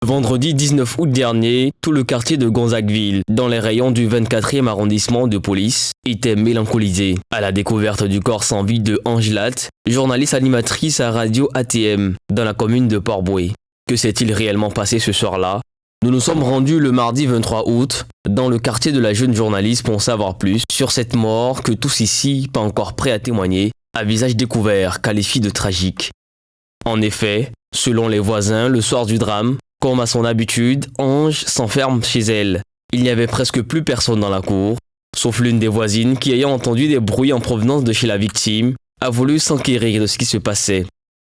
Vendredi 19 août dernier, tout le quartier de Gonzagueville, dans les rayons du 24e arrondissement de police, était mélancolisé à la découverte du corps sans vie de Ange Latte, journaliste animatrice à Radio ATM, dans la commune de Port-Bouët. Que s'est-il réellement passé ce soir-là? Nous nous sommes rendus le mardi 23 août, dans le quartier de la jeune journaliste pour en savoir plus sur cette mort que tous ici, pas encore prêts à témoigner, à visage découvert, qualifient de tragique. En effet, selon les voisins, le soir du drame, comme à son habitude, Ange s'enferme chez elle. Il n'y avait presque plus personne dans la cour, sauf l'une des voisines qui, ayant entendu des bruits en provenance de chez la victime, a voulu s'enquérir de ce qui se passait.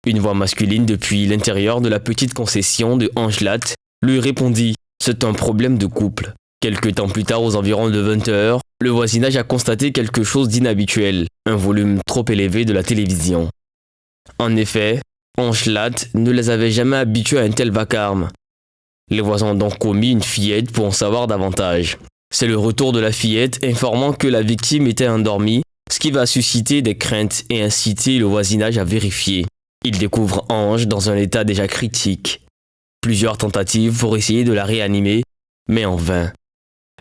Une voix masculine depuis l'intérieur de la petite concession de Ange Latte lui répondit « C'est un problème de couple ». Quelque temps plus tard, aux environs de 20h, le voisinage a constaté quelque chose d'inhabituel, un volume trop élevé de la télévision. En effet, Ange Latte ne les avait jamais habitués à un tel vacarme. Les voisins ont donc commis une fillette pour en savoir davantage. C'est le retour de la fillette informant que la victime était endormie, ce qui va susciter des craintes et inciter le voisinage à vérifier. Ils découvrent Ange dans un état déjà critique. Plusieurs tentatives pour essayer de la réanimer, mais en vain.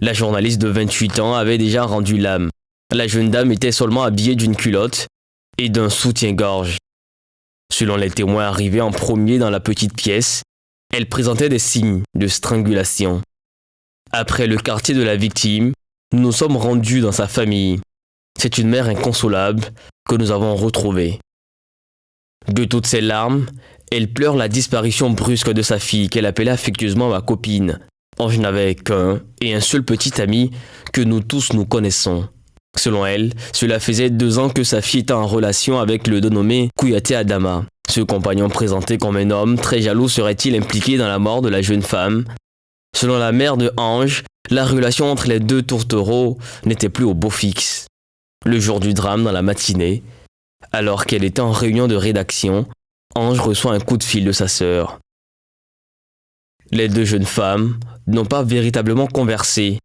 La journaliste de 28 ans avait déjà rendu l'âme. La jeune dame était seulement habillée d'une culotte et d'un soutien-gorge. Selon les témoins arrivés en premier dans la petite pièce, elle présentait des signes de strangulation. Après le quartier de la victime, nous nous sommes rendus dans sa famille. C'est une mère inconsolable que nous avons retrouvée. De toutes ses larmes, elle pleure la disparition brusque de sa fille qu'elle appelait affectueusement ma copine. Ange n'avait qu'un et un seul petit ami que nous tous nous connaissons. Selon elle, cela faisait 2 ans que sa fille était en relation avec le dénommé Kouyaté Adama. Ce compagnon présenté comme un homme très jaloux serait-il impliqué dans la mort de la jeune femme? Selon la mère de Ange, la relation entre les deux tourtereaux n'était plus au beau fixe. Le jour du drame, dans la matinée, alors qu'elle était en réunion de rédaction, Ange reçoit un coup de fil de sa sœur. Les deux jeunes femmes n'ont pas véritablement conversé.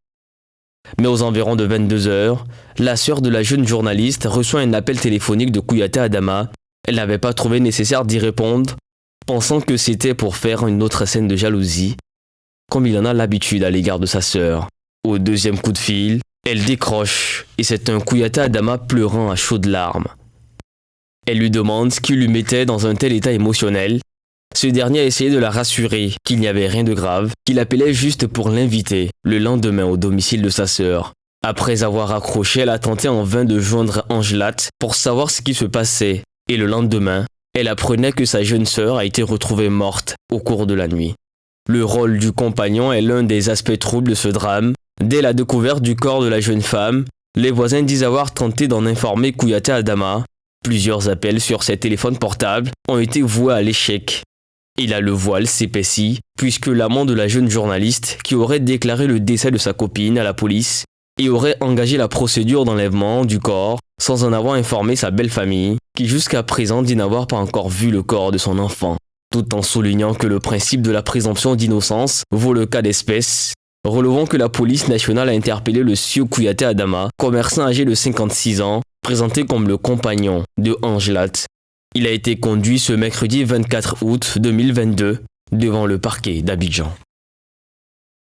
Mais aux environs de 22h, la sœur de la jeune journaliste reçoit un appel téléphonique de Kouyaté Adama. Elle n'avait pas trouvé nécessaire d'y répondre, pensant que c'était pour faire une autre scène de jalousie, comme il en a l'habitude à l'égard de sa sœur. Au deuxième coup de fil, elle décroche et c'est un Kouyaté Adama pleurant à chaudes larmes. Elle lui demande ce qui lui mettait dans un tel état émotionnel. Ce dernier a essayé de la rassurer qu'il n'y avait rien de grave, qu'il appelait juste pour l'inviter le lendemain au domicile de sa sœur. Après avoir raccroché, elle a tenté en vain de joindre Ange Latte pour savoir ce qui se passait. Et le lendemain, elle apprenait que sa jeune sœur a été retrouvée morte au cours de la nuit. Le rôle du compagnon est l'un des aspects troubles de ce drame. Dès la découverte du corps de la jeune femme, les voisins disent avoir tenté d'en informer Kouyaté Adama. Plusieurs appels sur ses téléphones portables ont été voués à l'échec. Et là, le voile s'épaissit, puisque l'amant de la jeune journaliste, qui aurait déclaré le décès de sa copine à la police et aurait engagé la procédure d'enlèvement du corps sans en avoir informé sa belle famille, qui jusqu'à présent dit n'avoir pas encore vu le corps de son enfant. Tout en soulignant que le principe de la présomption d'innocence vaut le cas d'espèce, relevons que la police nationale a interpellé le sieur Kouyaté Adama, commerçant âgé de 56 ans, présenté comme le compagnon de Ange Latte. Il a été conduit ce mercredi 24 août 2022 devant le parquet d'Abidjan.